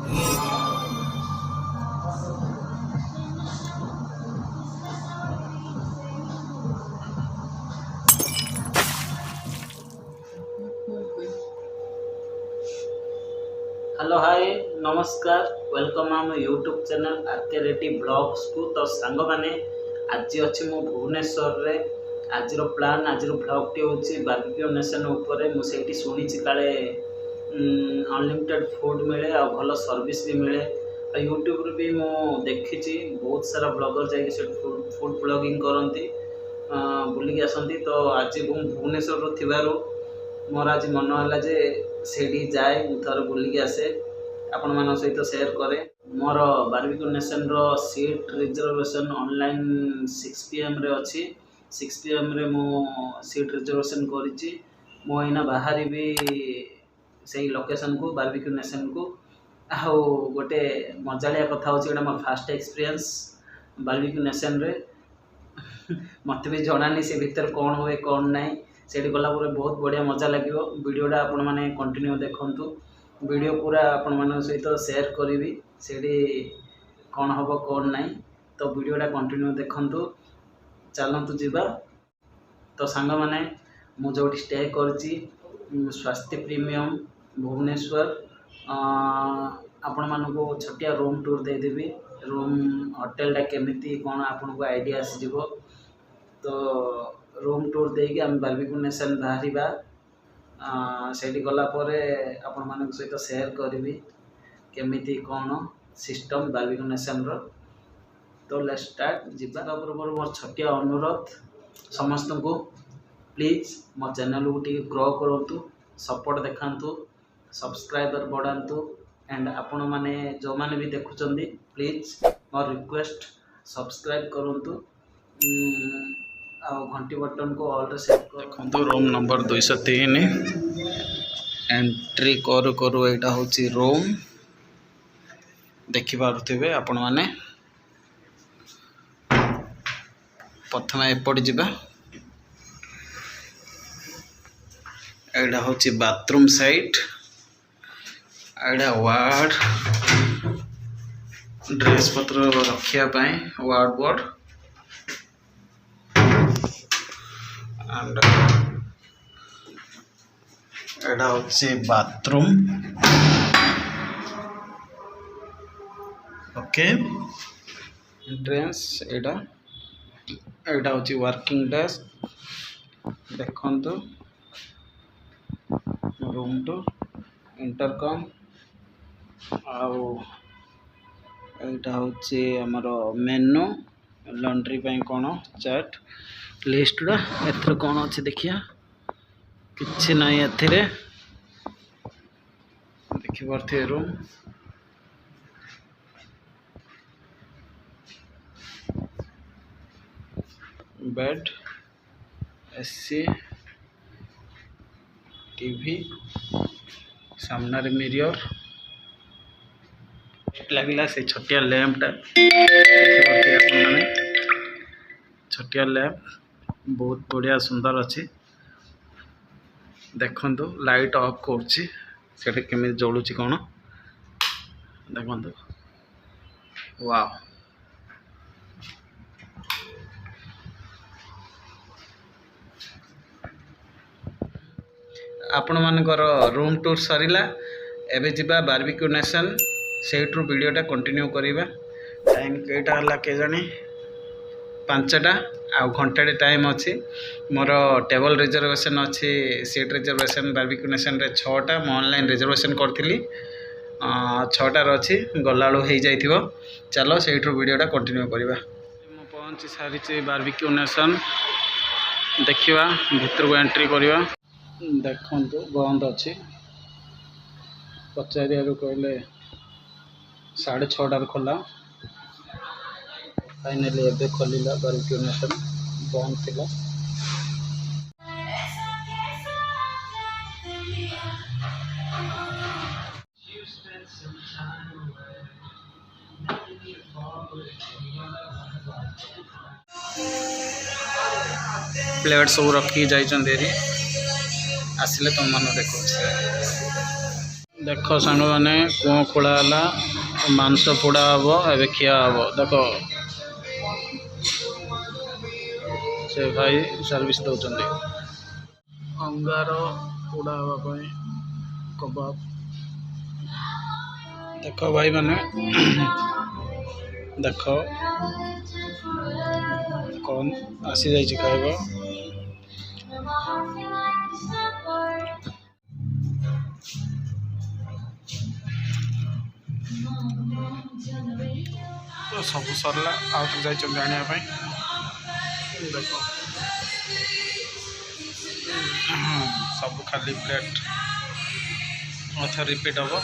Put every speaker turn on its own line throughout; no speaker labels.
Hello hi नमस्कार welcome आम YouTube channel RK Reddy blogs को। तो सांग मैंने आज अच्छी मु भुवनेश्वर रे आज प्लान आज ब्लॉग टी हूँ बारबिक्यू नेशन उपर मुझे शुणी काले अनलिमिटेड फूड मिले आ भल सर्विस भी मिले। यूट्यूब भी मु देखी बहुत सारा ब्लॉगर जाकि फूड ब्लॉगिंग करती बुलिकी आसती। तो आज भुवनेश्वर थी मोर आज मन है जे सेठी जाए थर बुलिकी आसे आपण मान सहित शेयर करे। मोर बारबिक्यू नेशन रो सीट रिजर्वेशन ऑनलाइन 6 PM रे अच्छी 6 PM रे मो सीट रिजर्वेशन करिछि। मो एना बाहरी भी सही लोकेशन को बारबिक्यू नेशन को। आ गोटे मजालिया कथा होछि more first experience barbecue nation रे मत भी जनानी से भीतर कौन हुए कौन नहीं से गला बहुत बढ़िया मजा लगे। वीडियोटा आपण मैंने कंटिन्यू देखु वीडियो पूरा आपण मान सहित शेयर करी से कौन हम कौन नहीं। तो वीडियोटा कंटिन्यू देखु चलतु जीवा। तो सांग मैंने मुझे स्टे कर स्वास्थ्य प्रीमियम भुवनेश्वर आपण मानू छोटिया रूम टूर देदेवी। रूम होटेलटा केमिति कौन आपन को आइडिया आसीज। तो रूम टूर देकी आम बारबिक्यू नेशन बाहर से गलापर आपण मान सहित शेयर करी केमिति कौन सिस्टम बारबिक्यू नेशन रो। तो लेट्स स्टार्ट जीवा। पूर्व मोर छोटिया अनुरोध समस्त को प्लीज मो चैनल को टी ग्रो करूँ सपोर्ट देखातु सब्सक्राइबर बढ़ातु एंड आपण माने जो माने भी देखुं प्लीज मोर रिक्वेस्ट सब्सक्राइब करूँ घंटी बटन को ऑल सेट कर देखो। रूम नंबर 203 एंट्री करू करू एटा होची रूम देखि पारुथिबे आपण माने। प्रथम एपट जिबा एटा होची बाथरूम साइड एटा वार्ड ड्रेस पत्र रखिया पाए वार्ड बोर्ड एंड एटा होची बाथरूम ओके एंट्रेंस एटा एटा होची वर्किंग डेस्क देखंतु रूम टू इंटरकम आउ एटा होची हमर मेनू लॉन्ड्री पे कौन चैट लिस्टा एथर कौन अच्छे देखिया किसी ना एथिरे देखि पारथिबे। रूम बेड एसी टीवी सामने मिरर लगला से छोटिया लैंपटा छोटिया लैंप बहुत बढ़िया सुंदर अच्छी देखंतु लाइट ऑफ करछि सेटा केमि जळुछि कोन देखंतु वाओ। आपण मानकर रूम टूर सरिला एबे जिबा बारबिक्यू नेशन सेठू वीडियोटा कंटिन्यू करिबा। टाइम केटा हला के जाने 5टा आ घंटाटे टाइम अच्छी मोर टेबल रिजर्वेशन अच्छी सीट रिजर्वेशन बारबिक्यू नेशन रे 6टा मो ऑनलाइन रिजर्वेशन करथिली 6टार अच्छी गलाळो हो जाइथिबो। चलो सेठू वीडियोटा कंटिन्यू करिबा। मो पहुंची सारी बारबिक्यू नेशन देखिबा भीतर को एंट्री करिबा। देखंतु बंद अच्छी पचारिया कहले 6:30 खोला फाइनली एबे खोलिला बारबिक्यू नेशन बंद थिला। प्लेट सब रखी जाइए आसिले तुम मन देखो
देख सांग मैंने कुआ खोला मांस पोड़ा हम ए खिया हम देख से भाई सर्विस दौरान अंगार पोड़ा हाँपाई कबाब देख भाई मैंने देख कौन आसी जाइए खाइब तो सब सरला आउ तो जाइए जानापी देख सब खाली प्लेट अच्छा रिपीट हम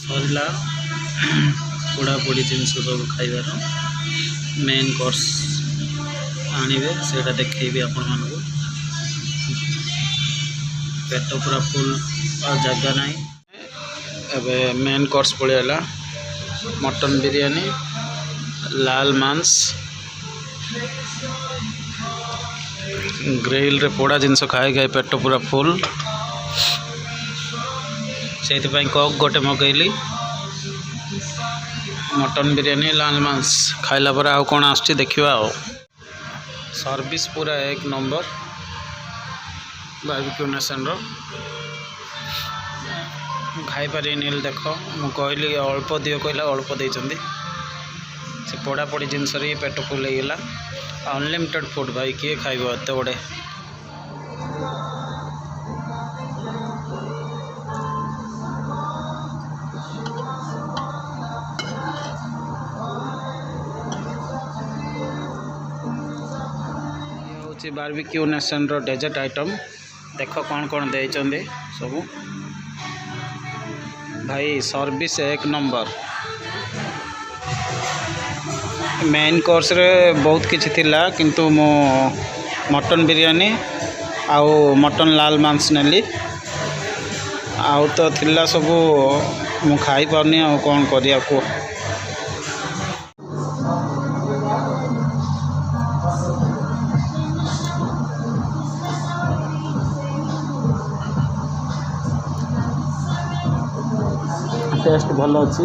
सरला पोड़ापोड़ी जिनस सब खाइबार मेन कोर्स आनिबे सेटा देखैबे आपण मानको पेट पूरा फुल और जगह नहीं एबे मेन कोर्स पड़ेगा मटन बिरयानी लाल मांस ग्रिल रे पोड़ा जिनस खाए गए पेट पूरा फुल से कक गोटे मगैली मटन बिरयानी लाल मांस खाइला पर आउ कौन आसुची देखिबा आ सर्विस पूरा एक नंबर बारबेक्यू नेशन रो खाई पारे देख मु कहली अल्प दियो कहला अल्प देइचंदी से पोड़ा पोड़ी जिनस रे पेट फुल होगा अनलिमिटेड फूड भाई किए खाइबो एते बड़े बारबेक्यू नेशन रो डेजर्ट आइटम देख कौन कौन दे सब भाई सर्विस एक नंबर मेन कोर्स रे बहुत किछि थिला किंतु मो मटन बिरयानी आउ मटन लाल मांस नेली आउ तो थिला सब मु खाई पारनी आ कौन करिया को टेस्ट भल अच्छी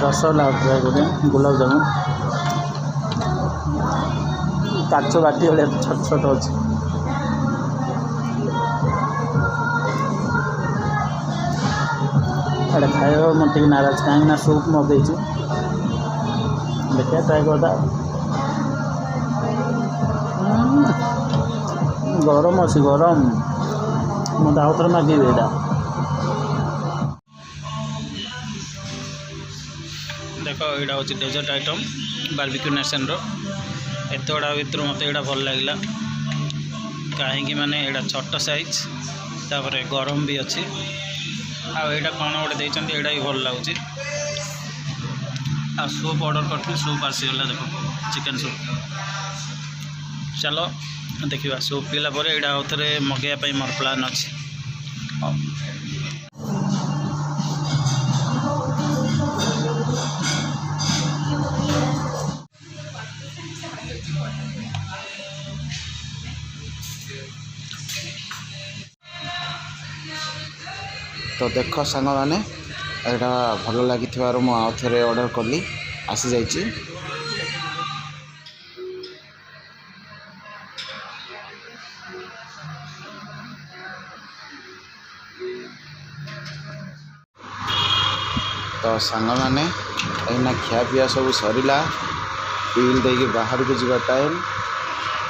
रसगोल्ला ट्राए करें गुलाब जामुन काच बाटी भाई छोट छोट अच्छे अरे खाइबा मुझे नाराज कहीं सूप मगई देखिए ट्राए करता गरम अच्छी गरम मत आउ थे मागे यहाँ देख यहाँ हूँ डेजर्ट आइटम बारबेक्यू नेशन रो एत गुड़ा भितर मत यहाँ भल लगे कहीं माने यहाँ छोट साइज तापर गरम भी अच्छी आईटा कौन गोटे देते यहाँ भी भल लगुच आ सूप ऑर्डर कर सूप आसीगला देख चिकन सूप चलो देखा सूप पीला यहाँ आउ थे मगैया मोर प्लान अच्छी तो देख सांग मैंने यहाँ भल लगी मुझे आउ थे ऑर्डर कली आसी जाइए
तो सांग मैंने एना खियापिया सब सरला बिल देके बाहर को जीवा टाइम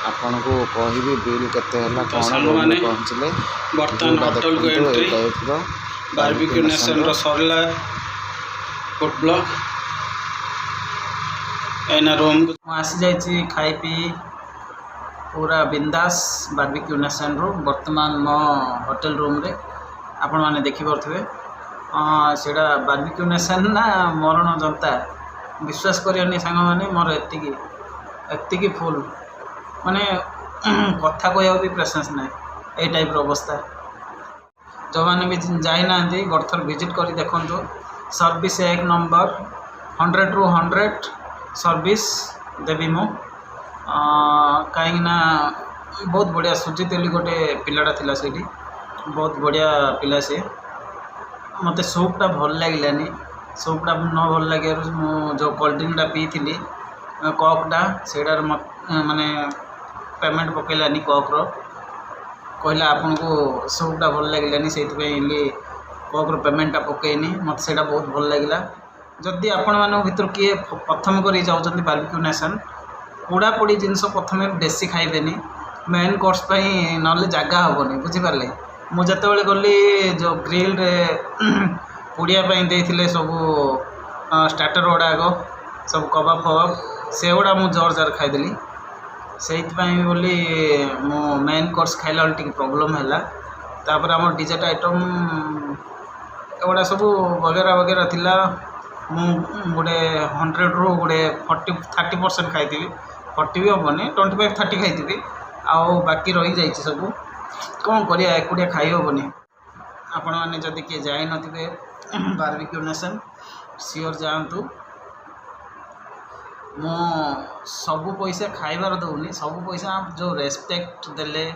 आपन को कहबी बिल केते हला
तो
कोन
सांग
रूम
माने
पहुंचले
बर्तमान होटल को एंट्री
टाइप रो
बारबेक्यू नेशन रो सरला फूड ब्लॉक एना रूम को आसी जाइछि खाई पी पूरा बिंदास बारबेक्यू नेशन रो वर्तमान मो होटल रूम रे आपण माने देखि परथबे सेटा बारबेक्यू नेशन ना मरण जनता विश्वास करियनी सांग माने मोर एतिकी फुल माने कथा कहया भी प्रेजेंस ना ए टाइप रो अवस्था जो मैंने भी जाई ना गठर विजिट करी देखो सर्विस एक नंबर 100 ରୁ 100 सर्विस देवी मु कहीं बहुत बढ़िया सुजित एली गोटे पिलाटा थिला सेठी बहुत बढ़िया पिला से मत सूपटा भल लगे सूपटा न भल लगे जो कोल्ड ड्रिंकटा पी थी ककटा से माने पेमेंट पकईलानी कक्र कहला आपन को सूपटा भल लगे से कक्र पेमेंटा पकईनी मत से बहुत भल लगे जदि आपण मान भर किए प्रथम कर जाऊँच बारबेक्यू नेशन पोड़ा पोड़ी जिनस प्रथम बेसी खाइबेनी मेन कोर्स ना जगह हेनी बुझीपारे मुझे गली जो ग्रिल रे पुड़ियापाई देते सब स्टार्टर गुड़ाक सब कबाब फबाब से गुड़ा मुझे जोर जार खाईदेली से बोली मो मेन कोर्स खाइला टी प्रोब्लेम है तापर आम डिजर्ट आइटम एगुड़ा सब वगैरह वगैरह थिला गोटे 100 ରୁ गोटे 30% खाई 40 भी हेनी 25-30 खाई आउ बाकी रही जाइए सब कौन करिया एकुटिया खाई हेनी आपण मैंने जदि किए जाई नथिबे बारबेक्यू नेशन सियोर जातु मो सबू पैसा खाइबार दौनी सबू पैसा जो रेस्पेक्ट देले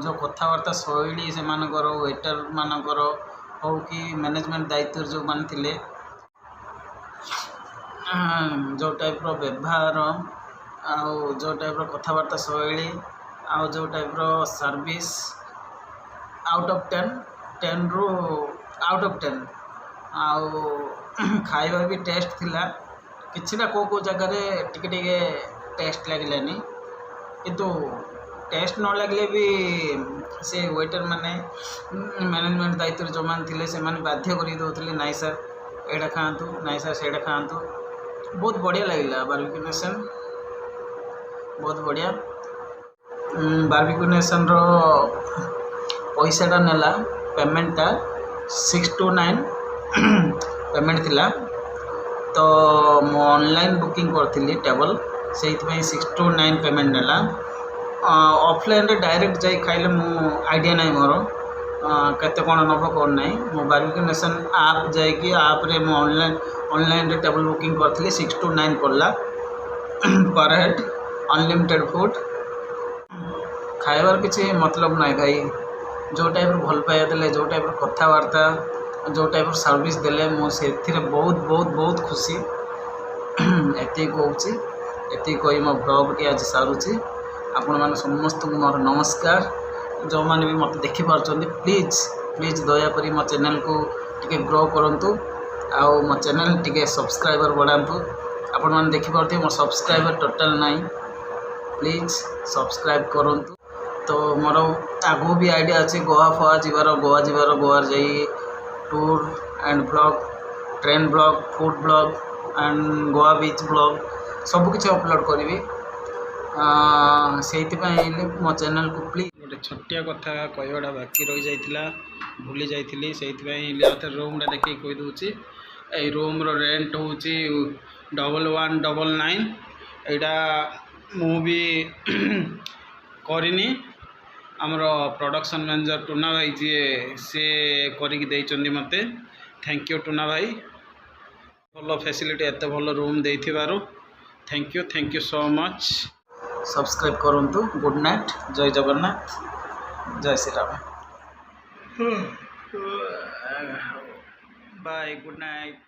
जो कथबार्ता शैली से मानकर वेटर मानकर हो कि मैनेजमेंट दायित्व जो मान थिले जो टाइप रो व्यवहार आउ जो टाइप रो कथबार्ता शैली आउ जो टाइप रो सर्विस आउट ऑफ 10 ରୁ आउट ऑफ 10 आउ खाइबा भी टेस्ट थिला किछिटा को जगह टिके टेस्ट लगिलानी किंतु टेस्ट न लगे भी से वेटर माने मैनेजमेंट दायित्व जो मान थिले से माने बाध्य करी दउतले नाइ सर एडा खांतु नाइ सर सेडा खांतु बहुत बढ़िया लगिला बारबेक्यू नेशन बहुत बढ़िया बारबेक्यू नेशन रो पैसाटा नेला पेमेंटा 6 to 9 पेमेंट थिला तो मो ऑनलाइन बुकिंग करथिली टेबल से 6 to 9 पेमेंट नेला ऑफलाइन रे डायरेक्ट जाई खाइले मु आइडिया नहीं मोर केते कोन नब कोन नहीं मो बारबेक्यू नेशन ऐप जाई कि ऐप रे मो ऑनलाइन रे टेबल बुकिंग करथिली 6 to 9 पड़ला पर हेड अनलिमिटेड फूड खाइबार किसी मतलब नहीं भाई जो टाइप भल पाया देले जो टाइप कथबार्ता जो टाइप सर्विस देले मुझे बहुत बहुत बहुत खुशी एति कहूँ एति कही मो ब्लॉग टी आज सारूची आपण मैंने समस्त को मोर नमस्कार जो मैंने भी मत देखिपार प्लीज प्लीज दयाकोरी मो चैनल को टिके ग्रो करंतु आउ मो चैनल टिके सब्सक्राइबर बढ़ातु आपण मैंने देखिपारे मो सब्सक्राइबर टोटल नहीं प्लीज सब्सक्राइब करंतु तो मोर आगु भी आइडिया अच्छे गोवा फवा जीवार गोवा जाई tour and blog train blog food blog and Goa beach blog सबकि अपलोड करी से मो चैनल को प्लीज गोटे छोटिया कथा कहवाटा बाकी रही जाइला भूली जाइली से रूम्टा देखिए कहीदे ये रूम रेंट हूँ 1199 यहाँ मु भी करनी आमर प्रोडक्शन मैनेजर टूना भाई जी सी करके मते थैंक यू टूना भाई भल फैसिलिटी एत भल रूम दे thank you so much subscribe करंतु गुड नाइट जय जगन्नाथ जय Shri Ram bye good night.